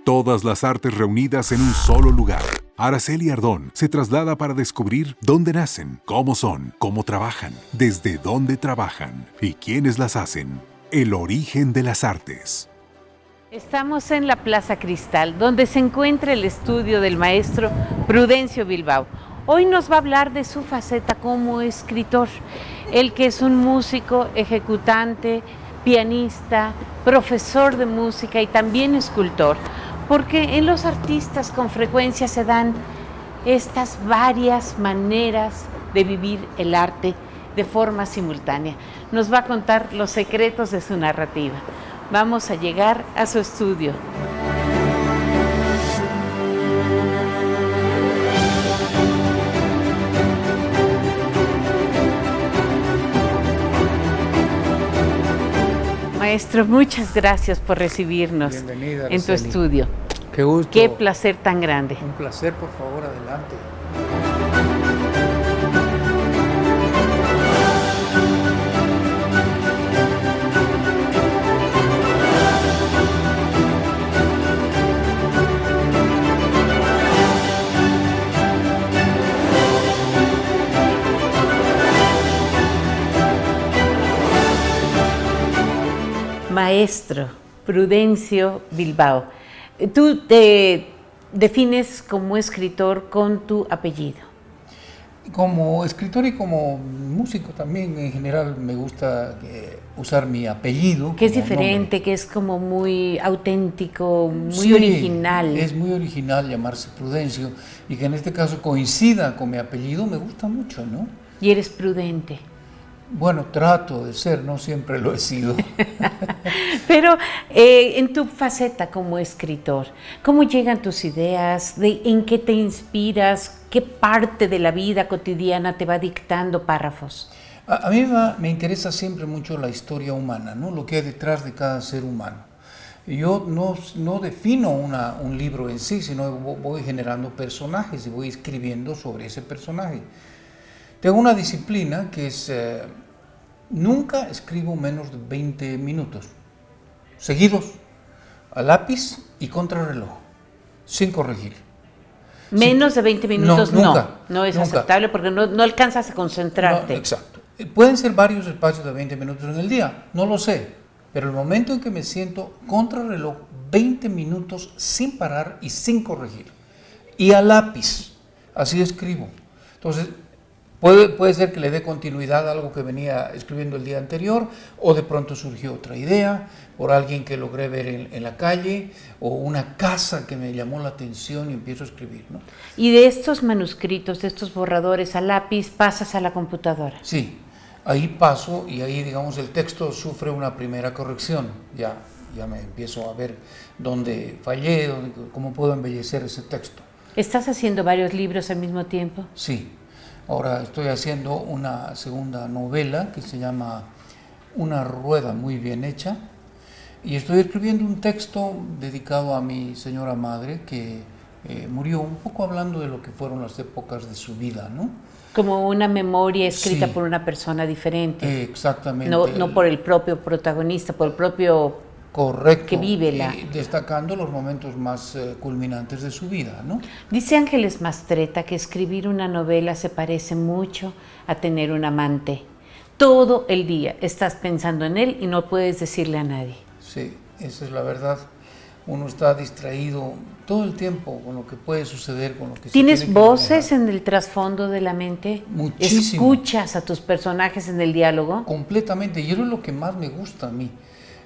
Todas las artes reunidas en un solo lugar. Araceli Ardón se traslada para descubrir dónde nacen, cómo son, cómo trabajan, desde dónde trabajan y quiénes las hacen. El origen de las artes. Estamos en la Plaza Cristal, donde se encuentra el estudio del maestro Prudencio Bilbao. Hoy nos va a hablar de su faceta como escritor. Él que es un músico, ejecutante, pianista, profesor de música y también escultor. Porque en los artistas con frecuencia se dan estas varias maneras de vivir el arte de forma simultánea. Nos va a contar los secretos de su narrativa. Vamos a llegar a su estudio. Maestro, muchas gracias por recibirnos. Bienvenida, en tu Araceli. estudio. Qué gusto. Qué placer tan grande. Un placer, por favor, adelante. Maestro Prudencio Bilbao, tú te defines como escritor con tu apellido. Como escritor y como músico también, en general, me gusta usar mi apellido. Que es como diferente, nombre. que es como muy auténtico, muy Sí, original. Es muy original llamarse Prudencio y que en este caso coincida con mi apellido, me gusta mucho, ¿no? Y eres prudente. Bueno, trato de ser, no siempre lo he sido. Pero en tu faceta como escritor, ¿cómo llegan tus ideas? ¿En qué te inspiras? ¿Qué parte de la vida cotidiana te va dictando párrafos? A mí me interesa siempre mucho la historia humana, ¿no? Lo que hay detrás de cada ser humano. Yo no defino un libro en sí, sino voy generando personajes y voy escribiendo sobre ese personaje. Tengo una disciplina que es, nunca escribo menos de 20 minutos, seguidos, a lápiz y contrarreloj, sin corregir. Menos de 20 minutos no es nunca. aceptable porque no alcanzas a concentrarte. No, exacto. Pueden ser varios espacios de 20 minutos en el día, no lo sé, pero el momento en que me siento contrarreloj, 20 minutos sin parar y sin corregir, y a lápiz, así escribo. Entonces, puede ser que le dé continuidad a algo que venía escribiendo el día anterior, o de pronto surgió otra idea, por alguien que logré ver en la calle, o una casa que me llamó la atención y empiezo a escribir, ¿no? Y de estos manuscritos, de estos borradores a lápiz, pasas a la computadora. Sí, ahí paso y ahí, digamos, el texto sufre una primera corrección. Ya me empiezo a ver dónde fallé, cómo puedo embellecer ese texto. ¿Estás haciendo varios libros al mismo tiempo? Sí, ahora estoy haciendo una segunda novela que se llama Una rueda muy bien hecha y estoy escribiendo un texto dedicado a mi señora madre que murió, un poco hablando de lo que fueron las épocas de su vida, ¿no? Como una memoria escrita Sí. por una persona diferente. Exactamente. No por el propio protagonista, por el propio Correcto. que vive la... destacando los momentos más culminantes de su vida, ¿no? Dice Ángeles Mastretta que escribir una novela se parece mucho a tener un amante. Todo el día estás pensando en él y no puedes decirle a nadie. Sí, esa es la verdad. Uno está distraído todo el tiempo con lo que puede suceder, con lo que se ¿Tienes tiene que voces manejar. en el trasfondo de la mente? Muchísimo. ¿Escuchas a tus personajes en el diálogo? Completamente, y eso es lo que más me gusta a mí.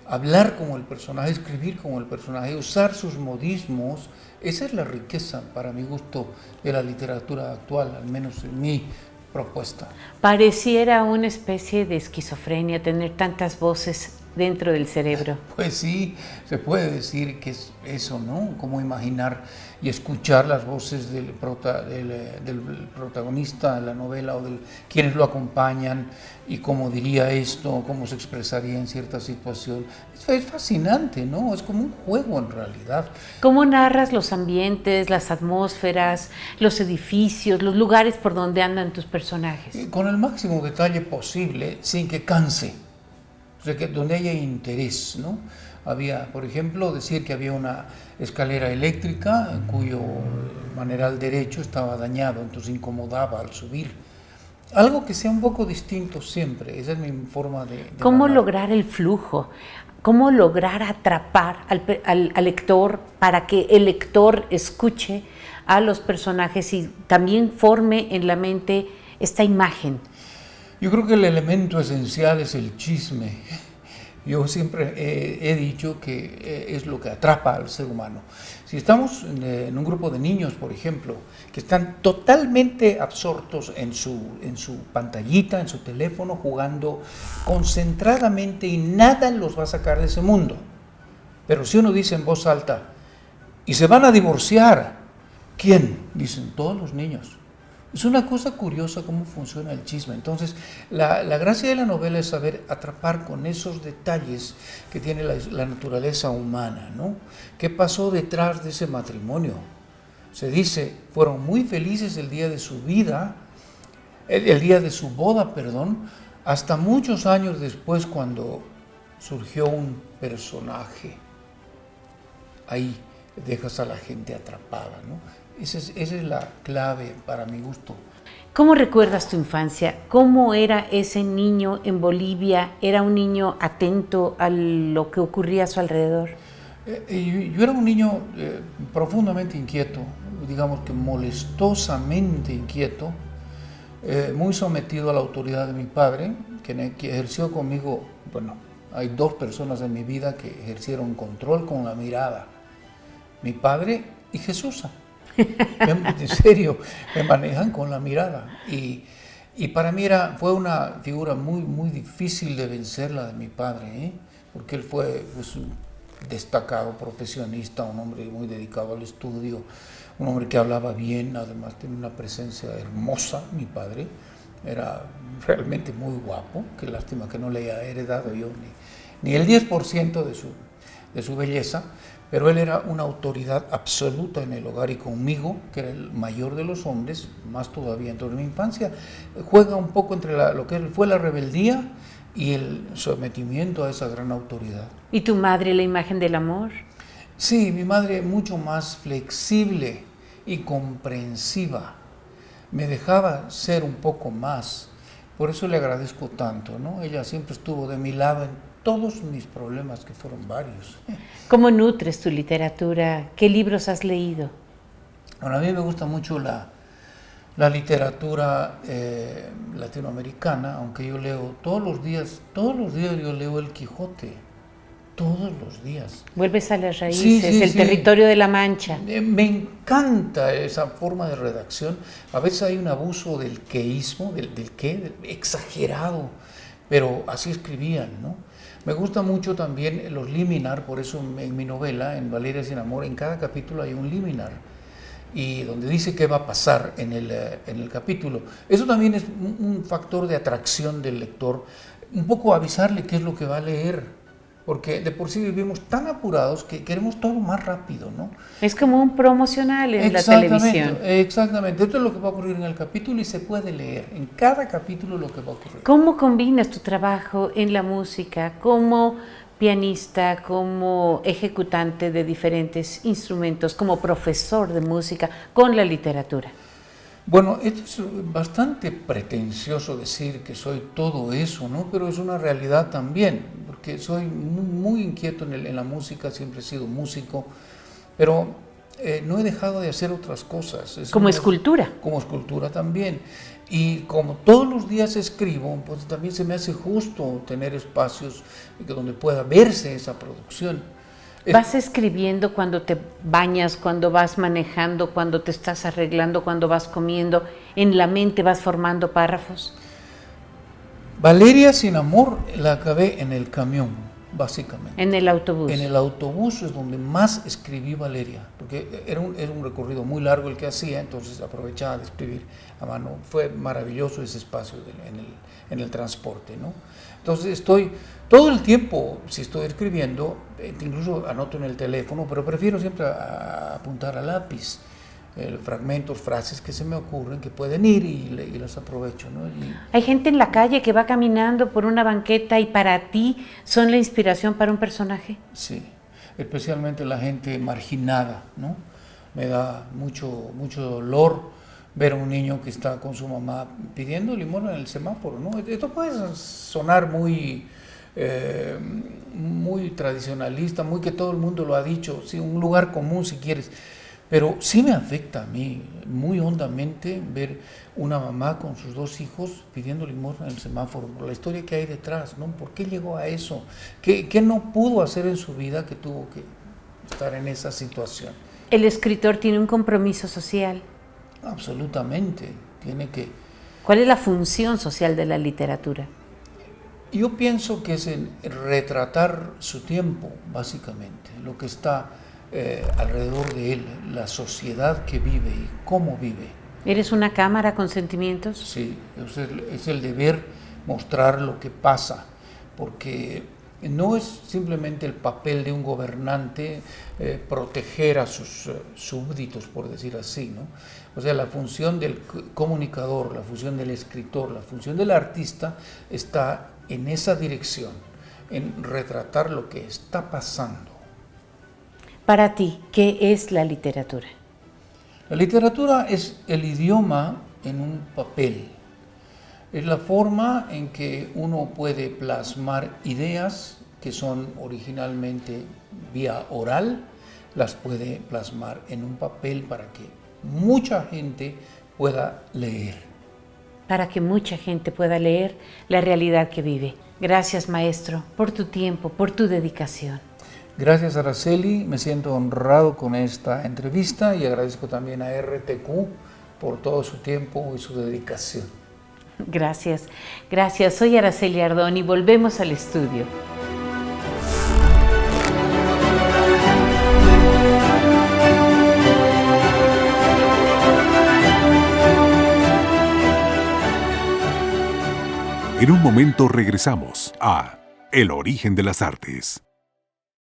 Hablar como el personaje, escribir como el personaje, usar sus modismos, esa es la riqueza, para mi gusto, de la literatura actual, al menos en mi propuesta. Pareciera una especie de esquizofrenia tener tantas voces dentro del cerebro. Pues sí, se puede decir que es eso, ¿no? Cómo imaginar y escuchar las voces del protagonista de la novela o de quienes lo acompañan y cómo diría esto, cómo se expresaría en cierta situación. Es fascinante, ¿no? Es como un juego en realidad. ¿Cómo narras los ambientes, las atmósferas, los edificios, los lugares por donde andan tus personajes? Con el máximo detalle posible, sin que canse. O sea, que donde haya interés, ¿no? Había, por ejemplo, decir que había una escalera eléctrica cuyo maneral derecho estaba dañado, entonces incomodaba al subir. Algo que sea un poco distinto siempre, esa es mi forma de ¿Cómo narrar. lograr el flujo? ¿Cómo lograr atrapar al lector para que el lector escuche a los personajes y también forme en la mente esta imagen? Yo creo que el elemento esencial es el chisme. Yo siempre he dicho que es lo que atrapa al ser humano. Si estamos en un grupo de niños, por ejemplo, que están totalmente absortos en su pantallita, en su teléfono, jugando concentradamente y nada los va a sacar de ese mundo. Pero si uno dice en voz alta, y se van a divorciar, ¿quién? Dicen todos los niños. Es una cosa curiosa cómo funciona el chisme. Entonces, la gracia de la novela es saber atrapar con esos detalles que tiene la naturaleza humana, ¿no? ¿Qué pasó detrás de ese matrimonio? Se dice, fueron muy felices el día de su vida, el día de su boda, perdón, hasta muchos años después cuando surgió un personaje. Ahí dejas a la gente atrapada, ¿no? Esa es la clave para mi gusto. ¿Cómo recuerdas tu infancia? ¿Cómo era ese niño en Bolivia? ¿Era un niño atento a lo que ocurría a su alrededor? Yo era un niño profundamente inquieto, digamos que molestosamente inquieto, muy sometido a la autoridad de mi padre, que ejerció conmigo, bueno, hay dos personas en mi vida que ejercieron control con la mirada, mi padre y Jesús. En serio, me manejan con la mirada. Y para mí fue una figura muy, muy difícil de vencer, la de mi padre, porque él fue pues, un destacado profesionista, un hombre muy dedicado al estudio, un hombre que hablaba bien, además tenía una presencia hermosa. Mi padre era realmente muy guapo, qué lástima que no le haya heredado yo ni el 10% de su belleza. Pero él era una autoridad absoluta en el hogar y conmigo, que era el mayor de los hombres, más todavía. Entonces mi infancia juega un poco entre lo que fue la rebeldía y el sometimiento a esa gran autoridad. ¿Y tu madre, la imagen del amor? Sí, mi madre mucho más flexible y comprensiva. Me dejaba ser un poco más. Por eso le agradezco tanto, ¿no? Ella siempre estuvo de mi lado en todos mis problemas, que fueron varios. ¿Cómo nutres tu literatura? ¿Qué libros has leído? Bueno, a mí me gusta mucho la literatura latinoamericana, aunque yo leo todos los días yo leo El Quijote, todos los días. Vuelves a las raíces, el territorio de la Mancha. Me encanta esa forma de redacción. A veces hay un abuso del queísmo, del exagerado, pero así escribían, ¿no? Me gusta mucho también los liminar, por eso en mi novela, en Valeria sin amor, en cada capítulo hay un liminar, y donde dice qué va a pasar en el capítulo. Eso también es un factor de atracción del lector, un poco avisarle qué es lo que va a leer, porque de por sí vivimos tan apurados que queremos todo más rápido, ¿no? Es como un promocional en la televisión. Exactamente, esto es lo que va a ocurrir en el capítulo y se puede leer en cada capítulo lo que va a ocurrir. ¿Cómo combinas tu trabajo en la música como pianista, como ejecutante de diferentes instrumentos, como profesor de música, con la literatura? Bueno, esto es bastante pretencioso decir que soy todo eso, ¿no? Pero es una realidad también, porque soy muy inquieto en la música, siempre he sido músico, pero no he dejado de hacer otras cosas. Como escultura. Como escultura también. Y como todos los días escribo, pues también se me hace justo tener espacios donde pueda verse esa producción. ¿Vas escribiendo cuando te bañas, cuando vas manejando, cuando te estás arreglando, cuando vas comiendo? ¿En la mente vas formando párrafos? Valeria sin amor la acabé en el camión, básicamente. En el autobús. En el autobús es donde más escribí Valeria, porque era un recorrido muy largo el que hacía, entonces aprovechaba de escribir a mano. Fue maravilloso ese espacio en el transporte, ¿no? Entonces estoy todo el tiempo, si estoy escribiendo, incluso anoto en el teléfono, pero prefiero siempre apuntar a lápiz. fragmentos, frases que se me ocurren, que pueden ir y las aprovecho, ¿no? Hay gente en la calle que va caminando por una banqueta y para ti son la inspiración para un personaje. Sí, especialmente la gente marginada, ¿no? Me da mucho dolor ver a un niño que está con su mamá pidiendo limosna en el semáforo, ¿no? Esto puede sonar muy tradicionalista, muy que todo el mundo lo ha dicho, sí, un lugar común si quieres, pero sí me afecta a mí muy hondamente ver una mamá con sus 2 hijos pidiendo limosna en el semáforo, por la historia que hay detrás, ¿no? ¿Por qué llegó a eso? ¿Qué no pudo hacer en su vida que tuvo que estar en esa situación? El escritor tiene un compromiso social. Absolutamente, tiene que... ¿Cuál es la función social de la literatura? Yo pienso que es en retratar su tiempo, básicamente, lo que está alrededor de él, la sociedad que vive y cómo vive. ¿Eres una cámara con sentimientos? Sí, es el deber mostrar lo que pasa, porque no es simplemente el papel de un gobernante proteger a sus súbditos, por decir así, ¿no? O sea, la función del comunicador, la función del escritor, la función del artista está en esa dirección, en retratar lo que está pasando. Para ti, ¿qué es la literatura? La literatura es el idioma en un papel. Es la forma en que uno puede plasmar ideas que son originalmente vía oral, las puede plasmar en un papel para que mucha gente pueda leer. Para que mucha gente pueda leer la realidad que vive. Gracias, maestro, por tu tiempo, por tu dedicación. Gracias, Araceli, me siento honrado con esta entrevista y agradezco también a RTQ por todo su tiempo y su dedicación. Gracias, gracias. Soy Araceli Ardón y volvemos al estudio. En un momento regresamos a El origen de las artes.